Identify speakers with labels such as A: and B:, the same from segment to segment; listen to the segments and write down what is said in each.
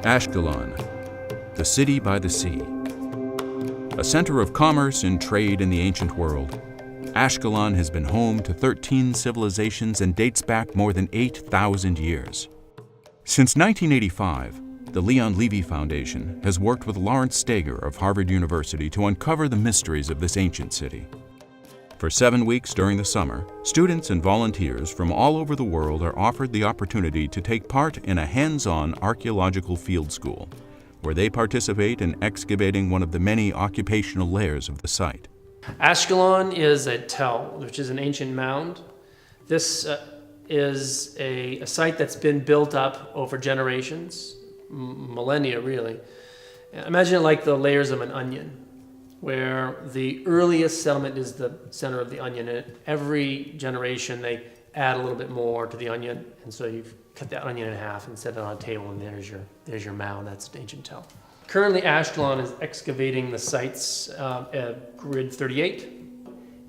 A: Ashkelon, the city by the sea. A center of commerce and trade in the ancient world, Ashkelon has been home to 13 civilizations and dates back more than 8,000 years. Since 1985, the Leon Levy Foundation has worked with Lawrence Steger of Harvard University to uncover the mysteries of this ancient city. For 7 weeks during the summer, students and volunteers from all over the world are offered the opportunity to take part in a hands-on archaeological field school, where they participate in excavating one of the many occupational layers of the site.
B: Ashkelon is a tell, which is an ancient mound. This is a site that's been built up over generations, millennia really. Imagine it like the layers of an onion, where the earliest settlement is the center of the onion, and every generation they add a little bit more to the onion, and so you've cut that onion in half and set it on a table, and there's your mound. That's an ancient tell. Currently, Ashkelon is excavating the sites at Grid 38,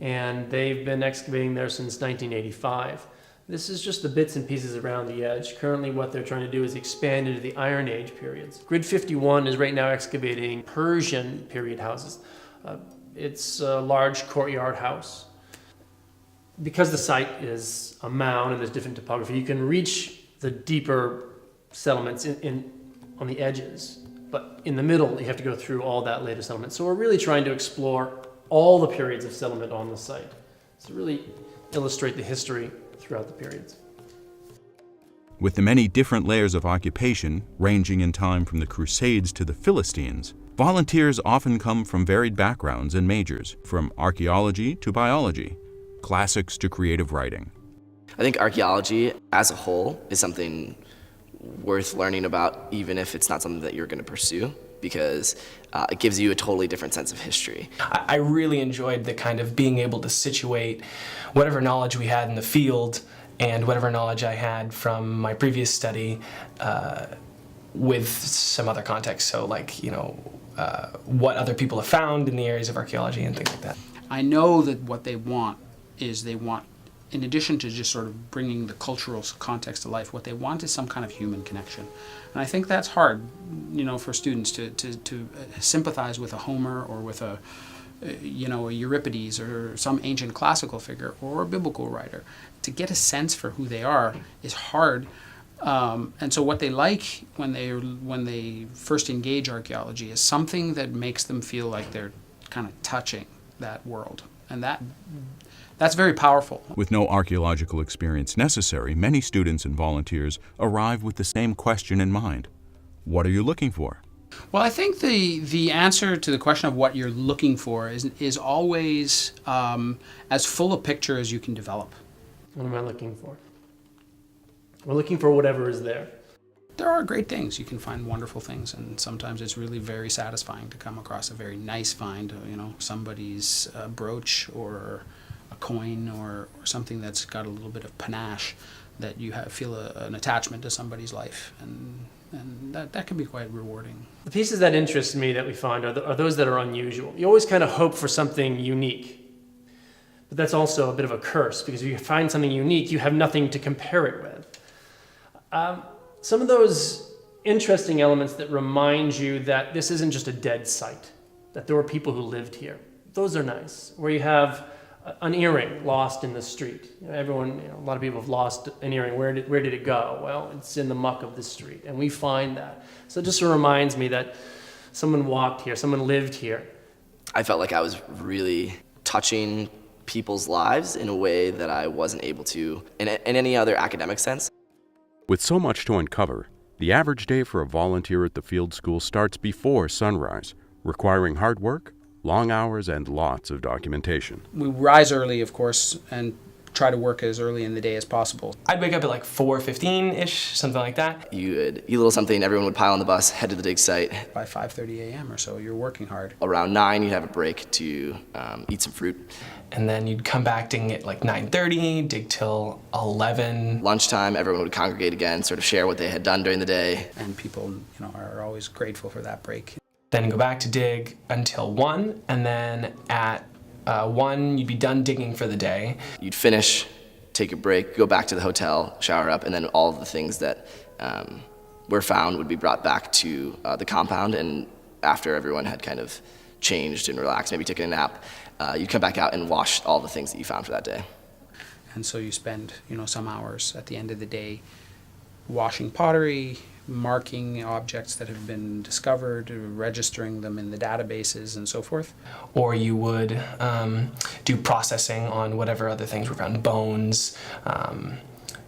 B: and they've been excavating there since 1985. This is just the bits and pieces around the edge. Currently, what they're trying to do is expand into the Iron Age periods. Grid 51 is right now excavating Persian period houses. It's a large courtyard house. Because the site is a mound and there's different topography, you can reach the deeper settlements on the edges. But in the middle, you have to go through all that later settlement. So we're really trying to explore all the periods of settlement on the site, to really illustrate the history throughout the periods.
A: With the many different layers of occupation, ranging in time from the Crusades to the Philistines, volunteers often come from varied backgrounds and majors, from archaeology to biology, classics to creative writing.
C: I think archaeology as a whole is something worth learning about, even if it's not something that you're going to pursue, because it gives you a totally different sense of history.
D: I really enjoyed the kind of being able to situate whatever knowledge we had in the field and whatever knowledge I had from my previous study with some other context. So like, what other people have found in the areas of archaeology and things like that.
E: I know that what they want is in addition to just sort of bringing the cultural context to life, what they want is some kind of human connection. And I think that's hard, for students to sympathize with a Homer or with a Euripides or some ancient classical figure or a biblical writer. To get a sense for who they are is hard. And so what they like when they first engage archaeology is something that makes them feel like they're kind of touching that world. And that's very powerful.
A: With no archaeological experience necessary, many students and volunteers arrive with the same question in mind. What are you looking for?
E: Well, I think the answer to the question of what you're looking for is always as full a picture as you can develop.
B: What am I looking for? We're looking for whatever is there.
E: There are great things. You can find wonderful things, and sometimes it's really very satisfying to come across a very nice find, somebody's brooch or a coin or something that's got a little bit of panache that you feel an attachment to somebody's life, and that can be quite rewarding.
B: The pieces that interest me that we find are those that are unusual. You always kind of hope for something unique, but that's also a bit of a curse, because if you find something unique, you have nothing to compare it with. Some of those interesting elements that remind you that this isn't just a dead site, that there were people who lived here. Those are nice. Where you have an earring lost in the street. A lot of people have lost an earring. Where did it go? Well, it's in the muck of the street, and we find that. So it just reminds me that someone walked here, someone lived here.
C: I felt like I was really touching people's lives in a way that I wasn't able to in any other academic sense.
A: With so much to uncover, the average day for a volunteer at the field school starts before sunrise, requiring hard work, long hours, and lots of documentation.
E: We rise early, of course, and try to work as early in the day as possible.
D: I'd wake up at like 4:15-ish, something like that.
C: You would eat a little something, everyone would pile on the bus, head to the dig site.
E: By 5:30 a.m. or so, you're working hard.
C: Around 9, you'd have a break to eat some fruit.
D: And then you'd come back digging at like 9:30, dig till 11.
C: Lunchtime, everyone would congregate again, sort of share what they had done during the day.
E: And people, are always grateful for that break.
D: Then go back to dig until 1, and then at 1, you'd be done digging for the day.
C: You'd finish, take a break, go back to the hotel, shower up, and then all of the things that were found would be brought back to the compound, and after everyone had kind of changed and relaxed, maybe taken a nap, you'd come back out and wash all the things that you found for that day.
E: And so you spend, some hours at the end of the day washing pottery, marking objects that have been discovered, registering them in the databases and so forth.
D: Or you would do processing on whatever other things were found, bones.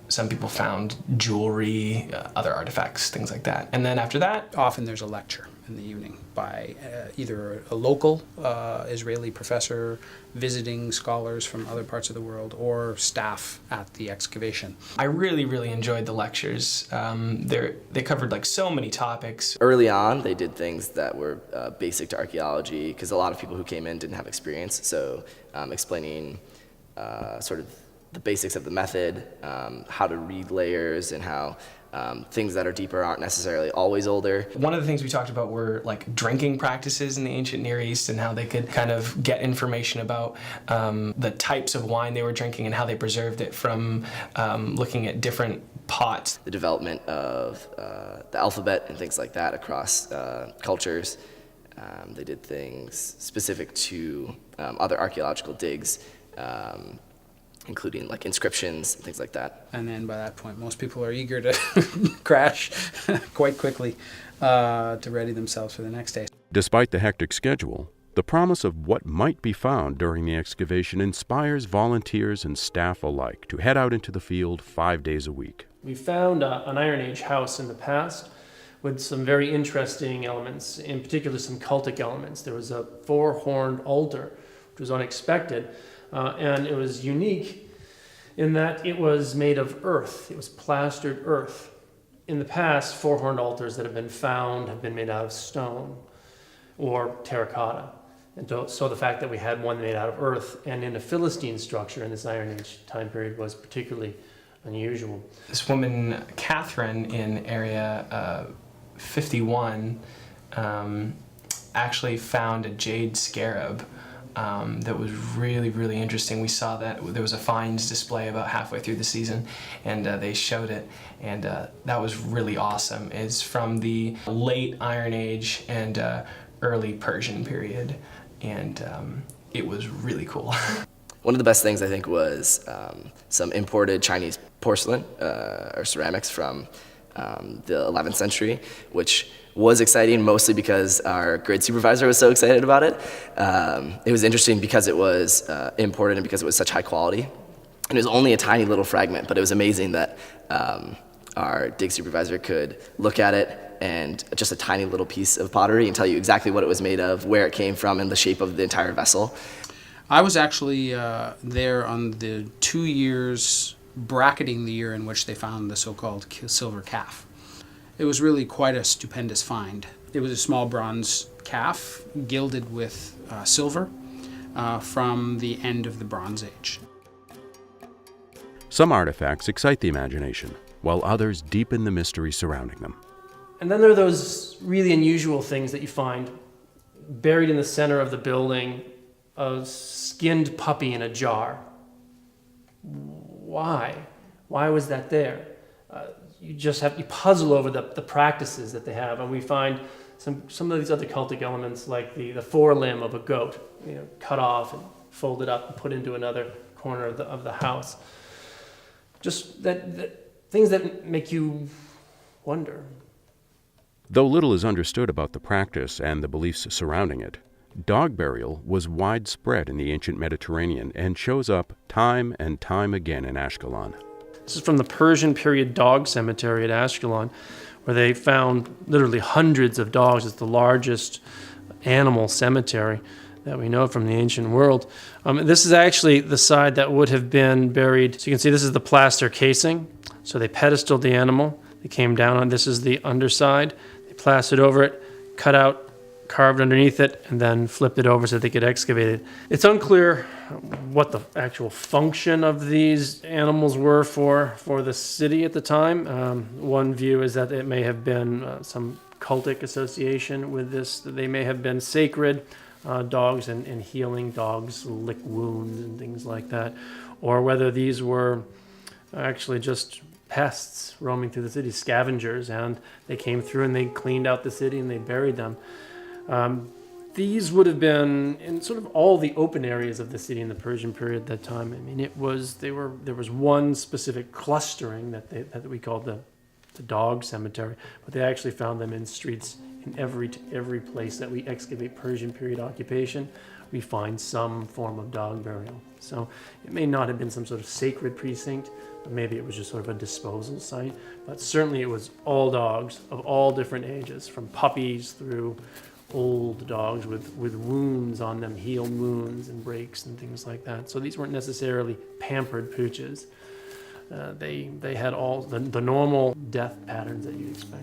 D: Some people found jewelry, other artifacts, things like that. And then after that,
E: Often there's a lecture in the evening by either a local Israeli professor visiting scholars from other parts of the world, or staff at the excavation.
D: I really, really enjoyed the lectures. They covered like so many topics.
C: Early on, they did things that were basic to archaeology, because a lot of people who came in didn't have experience. So explaining sort of the basics of the method, how to read layers, and how things that are deeper aren't necessarily always older.
D: One of the things we talked about were like drinking practices in the ancient Near East, and how they could kind of get information about the types of wine they were drinking and how they preserved it from looking at different pots.
C: The development of the alphabet and things like that across cultures. They did things specific to other archaeological digs, including like inscriptions and things like that.
E: And then by that point, most people are eager to crash quite quickly to ready themselves for the next day.
A: Despite the hectic schedule, the promise of what might be found during the excavation inspires volunteers and staff alike to head out into the field 5 days a week.
B: We found an Iron Age house in the past with some very interesting elements, in particular some cultic elements. There was a 4-horned altar, which was unexpected, and it was unique in that it was made of earth. It was plastered earth. In the past, 4-horned altars that have been found have been made out of stone or terracotta. And so the fact that we had one made out of earth and in a Philistine structure in this Iron Age time period was particularly unusual.
D: This woman, Catherine, in area 51, actually found a jade scarab that was really, really interesting. We saw that there was a finds display about halfway through the season, and they showed it, and that was really awesome. It's from the late Iron Age and early Persian period, and it was really cool.
C: One of the best things I think was some imported Chinese porcelain or ceramics from the 11th century, which was exciting mostly because our grade supervisor was so excited about it. It was interesting because it was imported and because it was such high quality. And it was only a tiny little fragment, but it was amazing that our dig supervisor could look at it and just a tiny little piece of pottery and tell you exactly what it was made of, where it came from, and the shape of the entire vessel.
E: I was actually there on the 2 years bracketing the year in which they found the so-called silver calf. It was really quite a stupendous find. It was a small bronze calf gilded with silver from the end of the Bronze Age.
A: Some artifacts excite the imagination, while others deepen the mystery surrounding them.
B: And then there are those really unusual things that you find buried in the center of the building, a skinned puppy in a jar. Why? Why was that there? You puzzle over the practices that they have, and we find some of these other cultic elements, like the forelimb of a goat, cut off and folded up and put into another corner of the house. Just that things that make you wonder.
A: Though little is understood about the practice and the beliefs surrounding it, dog burial was widespread in the ancient Mediterranean and shows up time and time again in Ashkelon.
B: This is from the Persian period dog cemetery at Ashkelon, where they found literally hundreds of dogs. It's the largest animal cemetery that we know from the ancient world. This is actually the side that would have been buried. So you can see this is the plaster casing. So they pedestaled the animal. They came down on, this is the underside. They plastered over it, cut out, carved underneath it, and then flipped it over so they could excavate it. It's unclear what the actual function of these animals were for the city at the time. One view is that it may have been some cultic association with this. They may have been sacred dogs and healing dogs lick wounds and things like that, or whether these were actually just pests roaming through the city, scavengers, and they came through and they cleaned out the city and they buried them. These would have been in sort of all the open areas of the city in the Persian period at that time. I mean, there was one specific clustering that we called the dog cemetery, but they actually found them in streets in every place that we excavate Persian period occupation. We find some form of dog burial. So it may not have been some sort of sacred precinct, but maybe it was just sort of a disposal site. But certainly it was all dogs of all different ages, from puppies through old dogs with wounds on them, healed wounds and breaks and things like that. So these weren't necessarily pampered pooches. They had all the normal death patterns that you'd expect.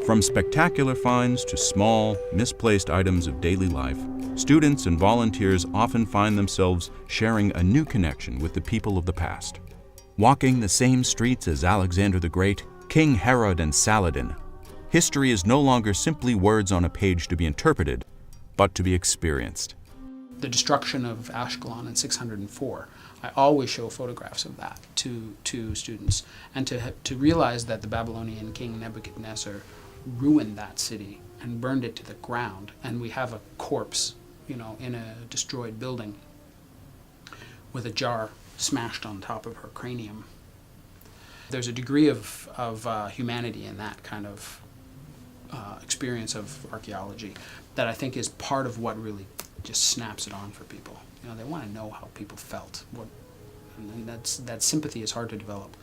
A: From spectacular finds to small, misplaced items of daily life, students and volunteers often find themselves sharing a new connection with the people of the past. Walking the same streets as Alexander the Great, King Herod, and Saladin, history is no longer simply words on a page to be interpreted, but to be experienced.
E: The destruction of Ashkelon in 604, I always show photographs of that to students, and to realize that the Babylonian king Nebuchadnezzar ruined that city and burned it to the ground, and we have a corpse, in a destroyed building with a jar smashed on top of her cranium. There's a degree of humanity in that kind of experience of archaeology that I think is part of what really just snaps it on for people. They want to know how people felt, and that sympathy is hard to develop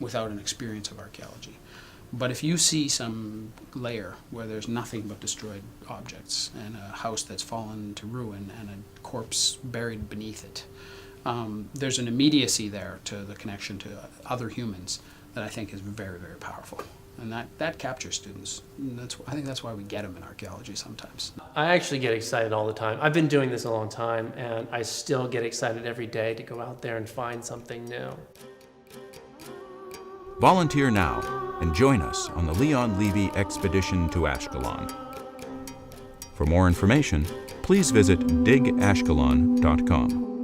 E: without an experience of archaeology. But if you see some layer where there's nothing but destroyed objects and a house that's fallen to ruin and a corpse buried beneath it, there's an immediacy there to the connection to other humans that I think is very, very powerful. And that captures students. I think that's why we get them in archaeology sometimes.
B: I actually get excited all the time. I've been doing this a long time, and I still get excited every day to go out there and find something new.
A: Volunteer now and join us on the Leon Levy expedition to Ashkelon. For more information, please visit digashkelon.com.